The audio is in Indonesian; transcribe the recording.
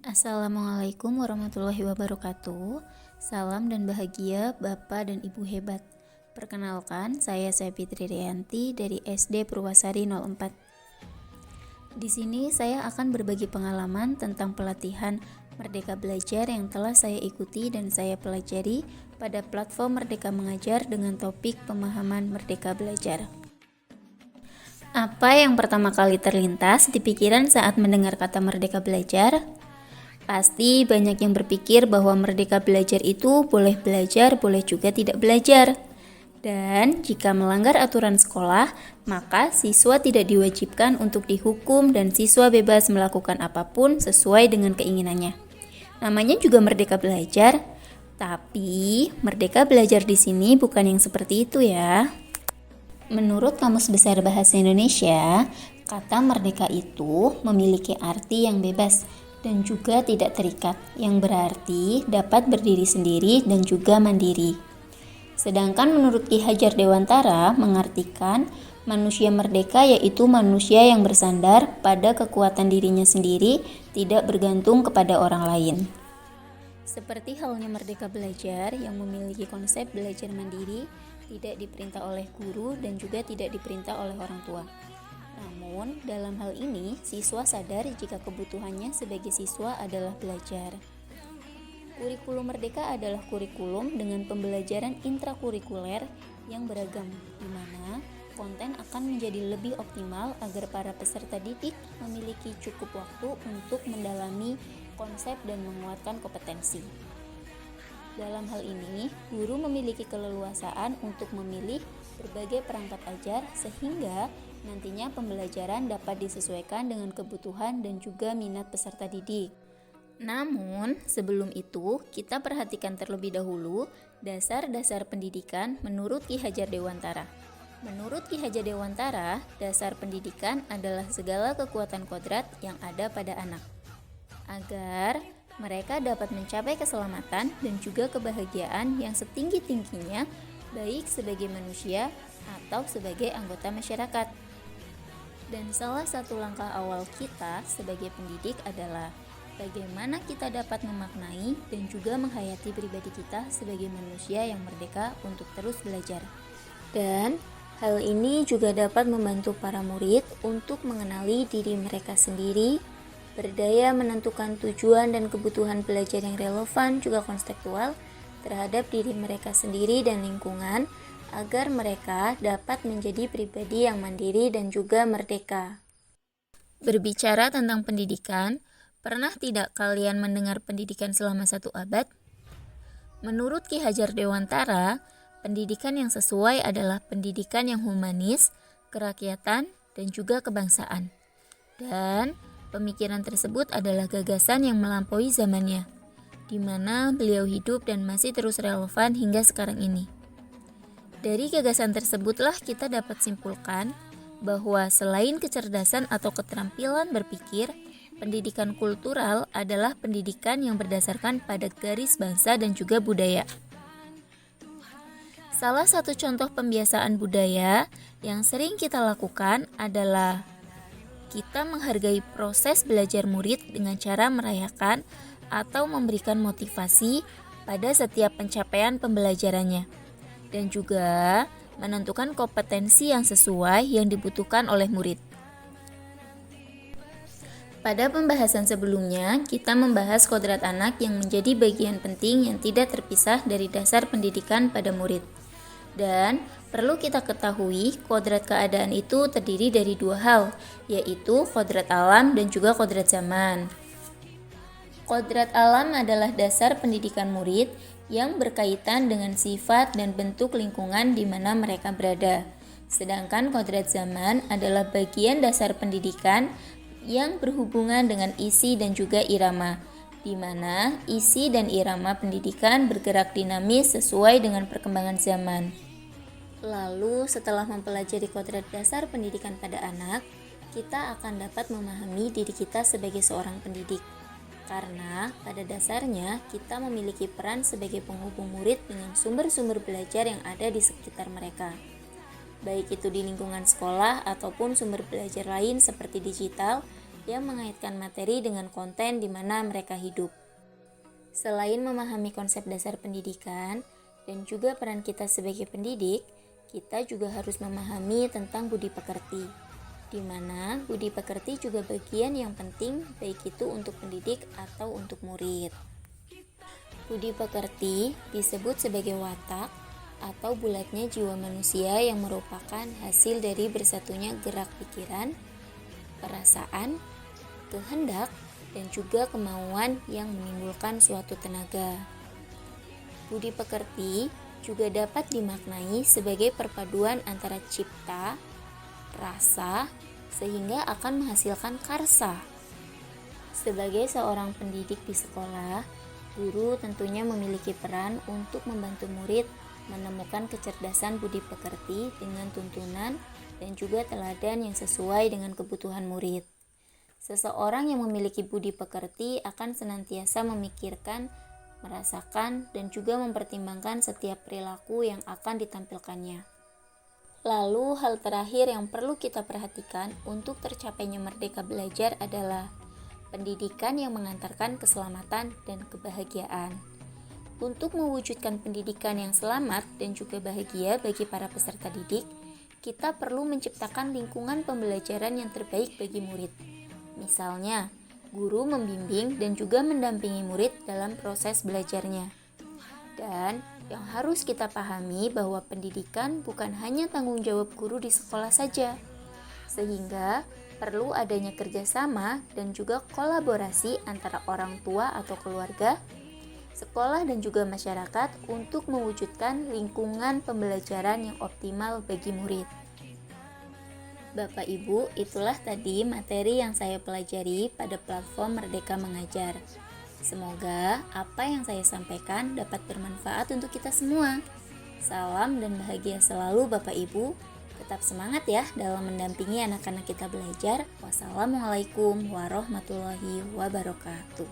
Assalamualaikum warahmatullahi wabarakatuh. Salam dan bahagia Bapak dan Ibu hebat. Perkenalkan, saya Fitri Rianti dari SD Purwasari 04. Di sini saya akan berbagi pengalaman tentang pelatihan Merdeka Belajar yang telah saya ikuti dan saya pelajari pada platform Merdeka Mengajar dengan topik pemahaman Merdeka Belajar. Apa yang pertama kali terlintas di pikiran saat mendengar kata Merdeka Belajar? Pasti banyak yang berpikir bahwa merdeka belajar itu boleh belajar, boleh juga tidak belajar. Dan jika melanggar aturan sekolah, maka siswa tidak diwajibkan untuk dihukum dan siswa bebas melakukan apapun sesuai dengan keinginannya. Namanya juga merdeka belajar, tapi merdeka belajar di sini bukan yang seperti itu ya. Menurut Kamus Besar Bahasa Indonesia, kata merdeka itu memiliki arti yang bebas dan juga tidak terikat, yang berarti dapat berdiri sendiri dan juga mandiri. Sedangkan menurut Ki Hajar Dewantara mengartikan manusia merdeka yaitu manusia yang bersandar pada kekuatan dirinya sendiri, tidak bergantung kepada orang lain. Seperti halnya Merdeka Belajar yang memiliki konsep belajar mandiri, tidak diperintah oleh guru dan juga tidak diperintah oleh orang tua. Namun, dalam hal ini, siswa sadar jika kebutuhannya sebagai siswa adalah belajar. Kurikulum Merdeka adalah kurikulum dengan pembelajaran intrakurikuler yang beragam, di mana konten akan menjadi lebih optimal agar para peserta didik memiliki cukup waktu untuk mendalami konsep dan menguatkan kompetensi. Dalam hal ini, guru memiliki keleluasaan untuk memilih berbagai perangkat ajar sehingga nantinya pembelajaran dapat disesuaikan dengan kebutuhan dan juga minat peserta didik. Namun, sebelum itu, kita perhatikan terlebih dahulu dasar-dasar pendidikan menurut Ki Hajar Dewantara. Menurut Ki Hajar Dewantara, dasar pendidikan adalah segala kekuatan kodrat yang ada pada anak, agar mereka dapat mencapai keselamatan dan juga kebahagiaan yang setinggi-tingginya, baik sebagai manusia atau sebagai anggota masyarakat. Dan salah satu langkah awal kita sebagai pendidik adalah bagaimana kita dapat memaknai dan juga menghayati pribadi kita sebagai manusia yang merdeka untuk terus belajar. Dan hal ini juga dapat membantu para murid untuk mengenali diri mereka sendiri, berdaya menentukan tujuan dan kebutuhan belajar yang relevan juga konstekstual terhadap diri mereka sendiri dan lingkungan, agar mereka dapat menjadi pribadi yang mandiri dan juga merdeka. Berbicara tentang pendidikan, pernah tidak kalian mendengar pendidikan selama 1 abad? Menurut Ki Hajar Dewantara, pendidikan yang sesuai adalah pendidikan yang humanis, kerakyatan, dan juga kebangsaan. Dan pemikiran tersebut adalah gagasan yang melampaui zamannya, di mana beliau hidup dan masih terus relevan hingga sekarang ini. Dari gagasan tersebutlah kita dapat simpulkan bahwa selain kecerdasan atau keterampilan berpikir, pendidikan kultural adalah pendidikan yang berdasarkan pada garis bangsa dan juga budaya. Salah satu contoh pembiasaan budaya yang sering kita lakukan adalah kita menghargai proses belajar murid dengan cara merayakan atau memberikan motivasi pada setiap pencapaian pembelajarannya, dan juga menentukan kompetensi yang sesuai yang dibutuhkan oleh murid. Pada pembahasan sebelumnya, kita membahas kodrat anak yang menjadi bagian penting yang tidak terpisah dari dasar pendidikan pada murid. Dan perlu kita ketahui, kodrat keadaan itu terdiri dari 2 hal, yaitu kodrat alam dan juga kodrat zaman. Kodrat alam adalah dasar pendidikan murid yang berkaitan dengan sifat dan bentuk lingkungan di mana mereka berada. Sedangkan kodrat zaman adalah bagian dasar pendidikan yang berhubungan dengan isi dan juga irama, di mana isi dan irama pendidikan bergerak dinamis sesuai dengan perkembangan zaman. Lalu, setelah mempelajari kodrat dasar pendidikan pada anak, kita akan dapat memahami diri kita sebagai seorang pendidik. Karena pada dasarnya kita memiliki peran sebagai penghubung murid dengan sumber-sumber belajar yang ada di sekitar mereka, baik itu di lingkungan sekolah ataupun sumber belajar lain seperti digital yang mengaitkan materi dengan konten di mana mereka hidup. Selain memahami konsep dasar pendidikan dan juga peran kita sebagai pendidik, kita juga harus memahami tentang budi pekerti, di mana budi pekerti juga bagian yang penting baik itu untuk pendidik atau untuk murid. Budi pekerti disebut sebagai watak atau bulatnya jiwa manusia yang merupakan hasil dari bersatunya gerak pikiran, perasaan, kehendak, dan juga kemauan yang menimbulkan suatu tenaga. Budi pekerti juga dapat dimaknai sebagai perpaduan antara cipta, rasa, sehingga akan menghasilkan karsa. Sebagai seorang pendidik di sekolah, guru tentunya memiliki peran untuk membantu murid menemukan kecerdasan budi pekerti dengan tuntunan dan juga teladan yang sesuai dengan kebutuhan murid. Seseorang yang memiliki budi pekerti akan senantiasa memikirkan, merasakan, dan juga mempertimbangkan setiap perilaku yang akan ditampilkannya. Lalu hal terakhir yang perlu kita perhatikan untuk tercapainya merdeka belajar adalah pendidikan yang mengantarkan keselamatan dan kebahagiaan. Untuk mewujudkan pendidikan yang selamat dan juga bahagia bagi para peserta didik, kita perlu menciptakan lingkungan pembelajaran yang terbaik bagi murid. Misalnya, guru membimbing dan juga mendampingi murid dalam proses belajarnya. Dan yang harus kita pahami bahwa pendidikan bukan hanya tanggung jawab guru di sekolah saja, sehingga perlu adanya kerjasama dan juga kolaborasi antara orang tua atau keluarga, sekolah dan juga masyarakat untuk mewujudkan lingkungan pembelajaran yang optimal bagi murid. Bapak Ibu, itulah tadi materi yang saya pelajari pada platform Merdeka Mengajar. Semoga apa yang saya sampaikan dapat bermanfaat untuk kita semua. Salam dan bahagia selalu Bapak Ibu. Tetap semangat ya dalam mendampingi anak-anak kita belajar. Wassalamualaikum warahmatullahi wabarakatuh.